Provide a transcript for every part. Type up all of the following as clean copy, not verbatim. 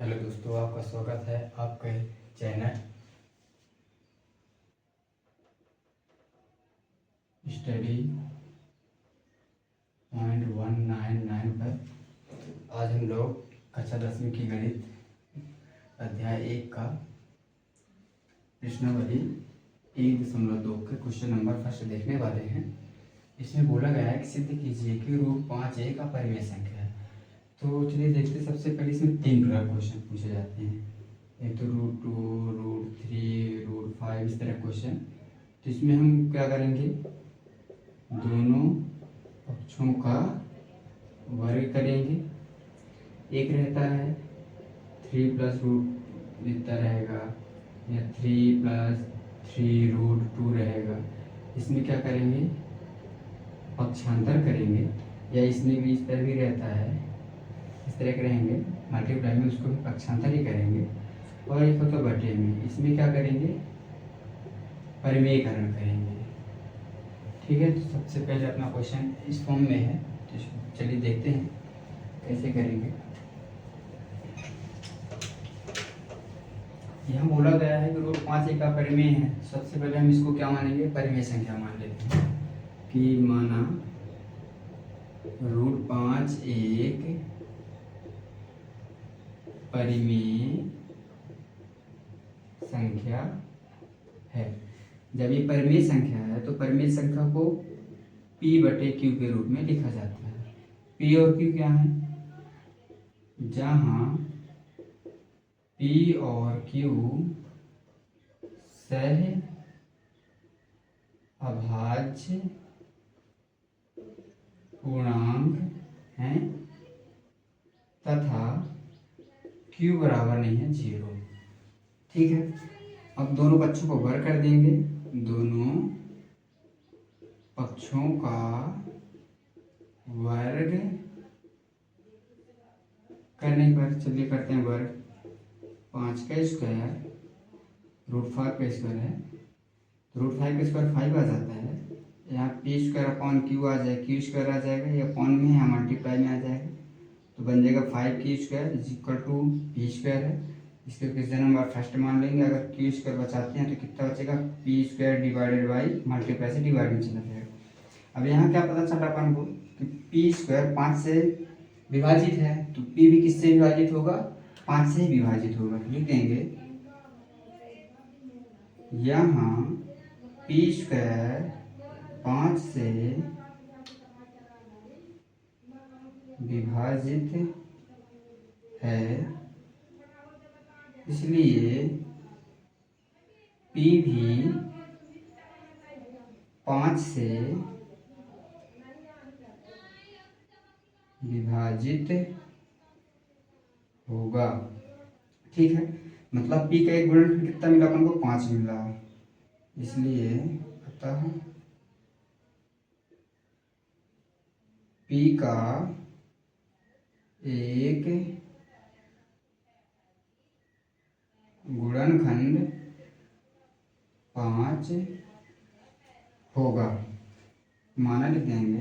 Hello दोस्तों, आपका स्वागत है आपके चैनल स्टडी पॉइंट 199 पर। आज हम लोग कक्षा 10वीं की गणित अध्याय 1 का प्रश्नावली 1.2 के क्वेश्चन नंबर फर्स्ट देखने वाले हैं। इसमें बोला गया है कि सिद्ध कीजिए कि रूट 5a का परिमेय संख्या है। तो चलिए देखते हैं। सबसे पहले इसमें 3 प्रकार क्वेश्चन पूछे जाते हैं। एक तो रूट 2, रूट 3, रूट 5, इस तरह क्वेश्चन। तो इसमें हम क्या करेंगे, दोनों पक्षों का वर्ग करेंगे। एक रहता है 3 प्लस रूट इतना रहेगा, या 3 प्लस 3 रूट 2 रहेगा। इसमें क्या करेंगे, पक्षांतर करेंगे, या इसमें भी इस तरह भी रहता है, इस तरह के रहेंगे मल्टीप्लाई में, उसको भी पक्षांतर ही करेंगे। और एक होता बटे में, इसमें क्या करेंगे, परिमेयकरण करेंगे। ठीक है। तो सबसे पहले अपना क्वेश्चन इस फॉर्म में है, तो चलिए देखते हैं कैसे करेंगे। यहाँ बोला गया है कि रूट 5a का परिमेय है। सबसे पहले हम इसको क्या मानेंगे, परिमेय संख्या मान लेते हैं कि माना रूट 5 एक परिमेय संख्या है। जब ये परिमेय संख्या है तो परिमेय संख्या को P बटे Q के रूप में लिखा जाता है। P और Q क्या है, जहाँ P और Q सह अभाज्य पूर्णांक हैं तथा Q बराबर नहीं है 0। ठीक है। अब दोनों पक्षों को वर्ग कर देंगे। दोनों पक्षों का वर्ग करने पर चलिए करते हैं वर्ग। 5 का स्क्वायर रूट 5 का स्क्वायर है, रूट 5 का स्क्वायर 5 आ जाता है। यहाँ पी स्क्वायर अपॉन क्यू आ जाएगा, क्यू स्क्वायर आ जाएगा, ये अपॉन में है, यहाँ मल्टीप्लाई में आ जाएगा। तो बन जाएगा 5 Q square is equal to P square है। इसके क्वेश्चन नंबर फर्स्ट मान लेंगे। अगर क्यू स्क्वायर बचाते हैं तो कितना बचेगा, P square divided by multiply से डिवाइड में चला जाएगा। अब यहाँ क्या पता चला अपन को कि पी स्क्वायर 5 से विभाजित है, तो पी भी किससे विभाजित होगा, 5 से ही विभाजित होगा। लिख देंगे यहाँ पी स्क्वायर 5 से विभाजित है, इसलिए P भी 5 से विभाजित होगा। ठीक है। मतलब P का एक गुणनफल कितना मिला अपन को, 5 मिला। इसलिए अतः P का एक गुणनखंड 5 होगा। माना लिख देंगे,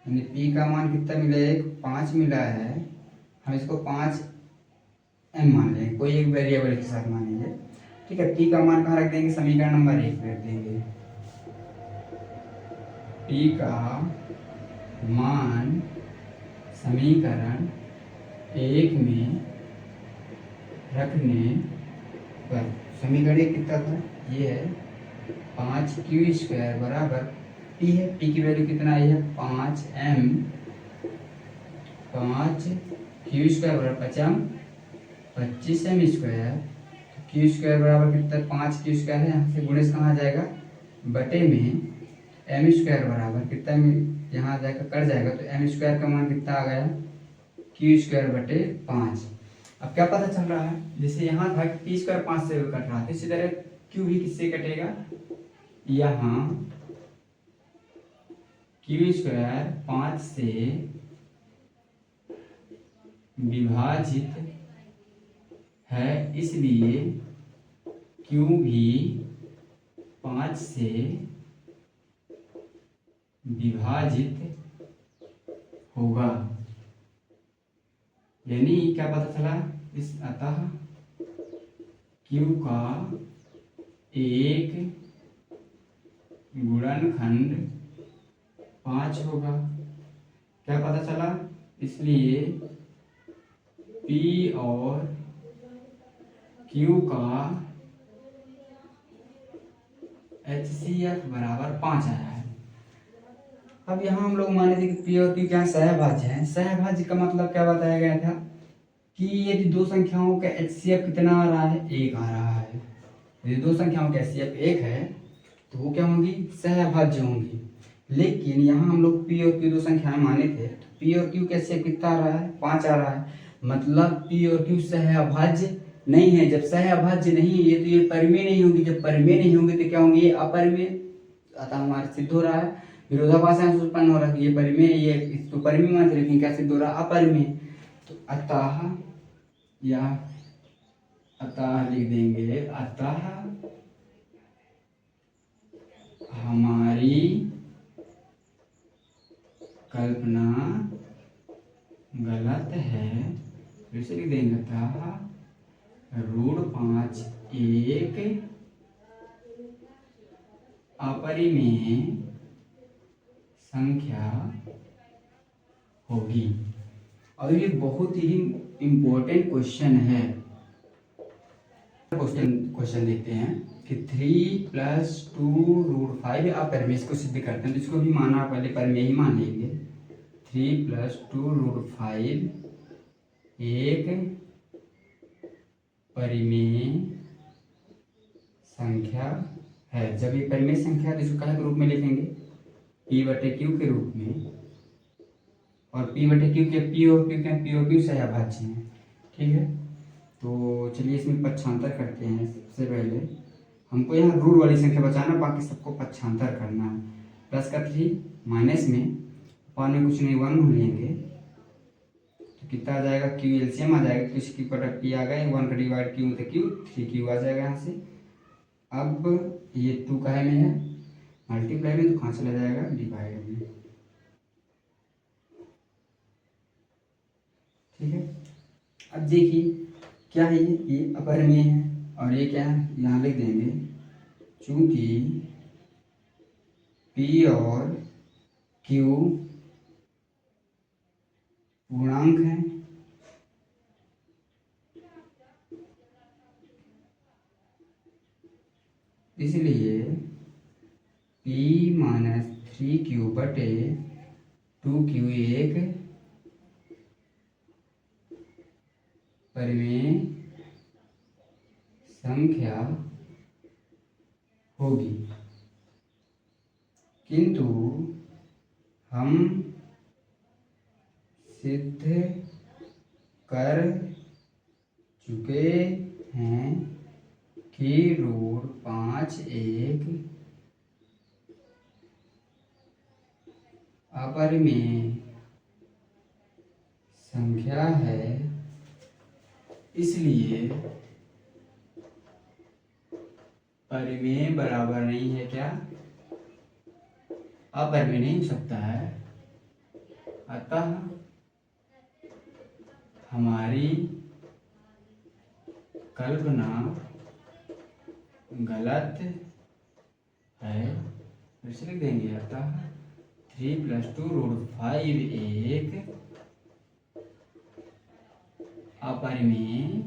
यानी P का मान कितना मिला, एक 5 मिला है। हम इसको 5m मान लेंगे, कोई एक वेरिएबल के साथ मानेंगे। ठीक है। P का मान कहाँ रख देंगे, समीकरण नंबर 1 पे रख देंगे। P का मान समीकरण 1 में रखने पर, समीकरण 1 कितना था, ये है 5 क्यू स्क्वायर बराबर P है। P की वैल्यू कितना आई है, 5m, 5 क्यू स्क्वायर बराबर 25m स्क्वायर। क्यू स्क्वायर बराबर कितना, 5 क्यू स्क्वायर है, यहाँ से गुणेश कहाँ आ जाएगा, बटे में एम स्क्वायर बराबर कितना, यहाँ जाएगा कट जाएगा, तो एम स्क्वायर का मान कितना आ गया, क्यू स्क्वायर बटे 5। अब क्या पता चल रहा है, जैसे यहाँ था कि पी स्क्वायर 5 से कट रहा था, इसी तरह क्यू भी किससे कटेगा, यहाँ क्यू स्क्वायर 5 से विभाजित है, इसलिए क्यू भी 5 से विभाजित होगा। यानी क्या पता चला इस अतः Q का एक गुणनखंड 5 होगा। क्या पता चला, इसलिए P और Q का HCF बराबर 5 आया है। अब यहाँ हम लोग माने थे कि P और Q क्या सहभाज्य हैं। सहभाज्य का मतलब क्या बताया गया था कि यदि दो संख्याओं का HCF कितना आ रहा है, 1 आ रहा है। यदि दो संख्याओं का HCF 1 है तो वो क्या होंगी, सहभाज्य होंगी। लेकिन यहाँ हम लोग P और Q दो संख्याएं माने थे, तो P और Q का HCF कितना आ रहा है, 5 आ रहा है। मतलब P और Q सहअभाज्य नहीं है। जब सहअभाज्य नहीं है तो ये परिमेय नहीं होंगी। जब परिमेय नहीं होंगे तो क्या होंगे, ये अपरिमेय। अतः हमारे सिद्ध हो रहा है, विरोधाभास उत्पन्न हो रहा है, ये परिमेय, ये इसको परिमेय मान के लेकिन क्या सिद्ध हो रहा है, अपरिमेय। तो अतः या अतः लिख देंगे, अतः हमारी कल्पना गलत है। फिर से लिख देंगे, अतः √5 एक अपरिमेय संख्या होगी। और ये बहुत ही इम्पोर्टेंट क्वेश्चन है। क्वेश्चन देखते हैं कि 3 + 2√5 अपरिमेय, इसको सिद्ध करते हैं। तो इसको भी माना, पहले परिमेय ही मान लेंगे। 3 + 2√5 एक परिमेय संख्या है। जब ये परिमेय संख्या है तो इसको क्या के रूप में लिखेंगे, P/Q के रूप में। और P/Q के P और Q सहअभाज्य हैं। ठीक है, तो चलिए इसमें पक्षांतर करते हैं। सबसे पहले हमको यहाँ रूट वाली संख्या बचाना, बाकी सबको पक्षांतर करना है। प्लस का 3 माइनस में पान में कुछ नहीं 1 लेंगे तो कितना आ जाएगा, Q एलसीएम आ जाएगा। तो इसकी P आ गए, 1 का डिवाइड Q तो Q 3Q आ जाएगा यहाँ से। अब ये 2 काहे में है, मल्टीप्लाई में, तो कहाँ चला जाएगा, डिवाइड में। ठीक है, अब देखिए क्या है, ये अपरिमेय है और ये क्या है, यहाँ लिख देंगे चूंकि P और Q पूर्णांक है, इसलिए P - 3Q बटे 2Q एक परिमेय संख्या होगी। किंतु हम सिद्ध कर चुके हैं कि √5 एक अपरिमेय संख्या है, इसलिए परिमेय बराबर नहीं है क्या, अपरिमेय नहीं हो सकता है। अतः हमारी कल्पना गलत है। फिर से लिख देंगे, अतः 3 + 2√5 एक अपरिमेय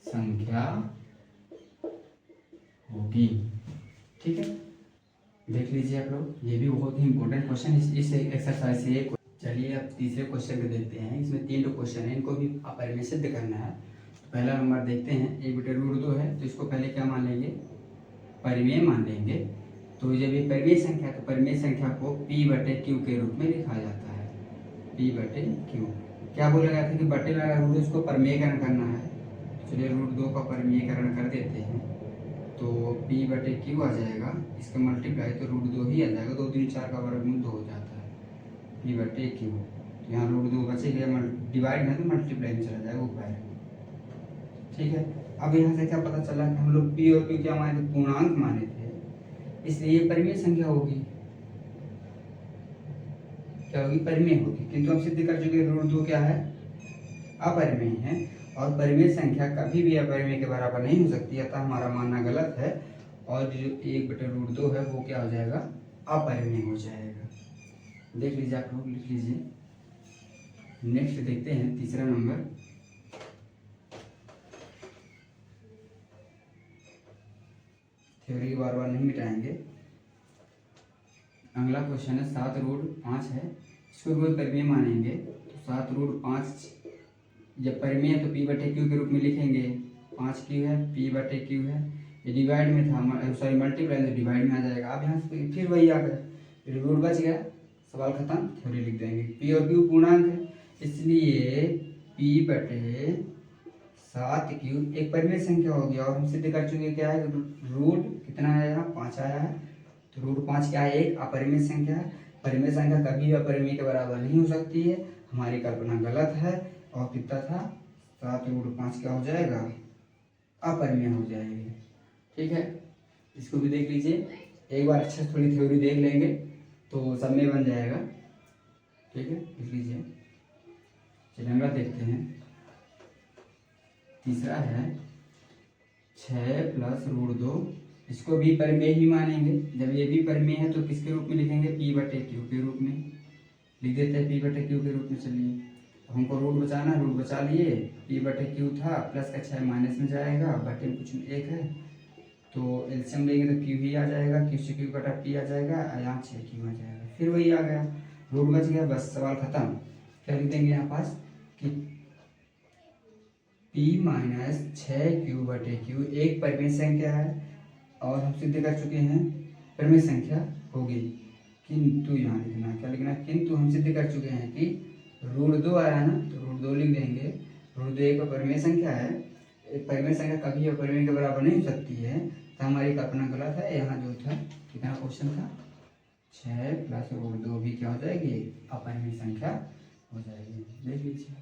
संख्या होगी। ठीक है, देख लीजिए आप लोग, ये भी बहुत ही इंपॉर्टेंट क्वेश्चन इस एक्सरसाइज से। चलिए अब तीसरे क्वेश्चन को देखते हैं। इसमें 3 क्वेश्चन है, इनको भी अपरिमेय सिद्ध करना है। तो पहला नंबर देखते हैं, 1/√2 है तो इसको पहले क्या मान लेंगे, परिमेय मान लेंगे। तो जब ये परिमेय संख्या है तो परिमेय संख्या को P/Q के रूप में लिखा जाता है। P/Q क्या बोला गया था कि बटे लगा रूट, इसको परिमेयकरण करना है। चलिए √2 का परिमेयकरण कर देते हैं तो P/Q आ जाएगा, इसका मल्टीप्लाई तो √2 ही आ जाएगा। 2 3 4 का वर्गमूल 2 हो जाता है, P/Q। तो यहाँ √2 बचेगा, डिवाइड में तो मल्टीप्लाई में चला जाएगा ऊपर। ठीक है, अब यहाँ से क्या पता चला कि हम लोग P और Q क्या माने थे, पूर्णांक माने थे, इसलिए ये परिमेय संख्या होगी। क्या होगी, परिमेय होगी। किंतु हम सिद्ध कर चुके √2 क्या है, अपरिमेय है और परिमेय संख्या कभी भी अपरिमेय के बराबर नहीं हो सकती, अतः हमारा मानना गलत है और जो 1/√2 है वो क्या हो जाएगा, अपरिमेय हो जाएगा। देख लीजिए, आप लोग लिख लीजिए। नेक्स्ट देखते हैं तीसरा नंबर। थ्योरी बार बार नहीं मिटाएंगे। अगला क्वेश्चन है 7√5 है, इसको कोई परिमेय मानेंगे तो 7√5 जब परिमेय है तो p/q के रूप में लिखेंगे। 5q है, p/q है, ये डिवाइड में था, सॉरी मल्टीप्लाई में, डिवाइड में आ जाएगा। अब यहाँ से फिर वही आ गया, फिर रूट बच गया, सवाल खत्म, थ्योरी लिख देंगे। p और q पूर्णांक है, इसलिए p/7q एक परिमेय संख्या हो गया और हम सिद्ध कर चुके क्या है, रूट कितना आया यहाँ, 5 आया है, तो √5 क्या है, एक अपरिमेय संख्या है। परिमेय संख्या कभी अपरिमेय के बराबर नहीं हो सकती है, हमारी कल्पना गलत है। और कितना था, 7√5 क्या हो जाएगा, अपरिमेय हो जाएगी। ठीक है, इसको भी देख लीजिए, एक बार अच्छे से थोड़ी थ्योरी देख लेंगे तो सब में बन जाएगा। ठीक है, देख लीजिए। चलिए अगला देखते हैं। तीसरा है 6 + √2, इसको भी परिमेय ही मानेंगे। जब ये भी परिमेय है तो किसके रूप में लिखेंगे, p/q के रूप में लिख देते हैं, p/q के रूप में। चलिए अब हमको रूट बचाना, रूट बचा लिए, p/q था, प्लस का 6 माइनस में जाएगा, बटे में कुछ 1 है तो एलसीएम लेंगे तो q ही आ जाएगा, q से q कटा p आ जाएगा, यहाँ 6q आ जाएगा, फिर वही आ गया, रूट बच गया, बस सवाल खत्म। क्या लिख देंगे यहाँ पास कि p - 6q/q एक परिमेय संख्या है और हम सिद्ध कर चुके हैं परिमेय संख्या होगी। किंतु यहाँ लिखना है, क्या लिखना है, किंतु हम सिद्ध कर चुके हैं कि √2 आया ना, तो √2 लिख देंगे। √2 एक परिमेय संख्या है, एक परिमेय संख्या कभी अपरिमेय के बराबर नहीं हो सकती है, तो हमारी कल्पना गलत है। यहाँ जो था कितना क्वेश्चन था, 6 + √2 भी क्या हो जाएगी, अपरिमेय संख्या हो जाएगी। देख लीजिए।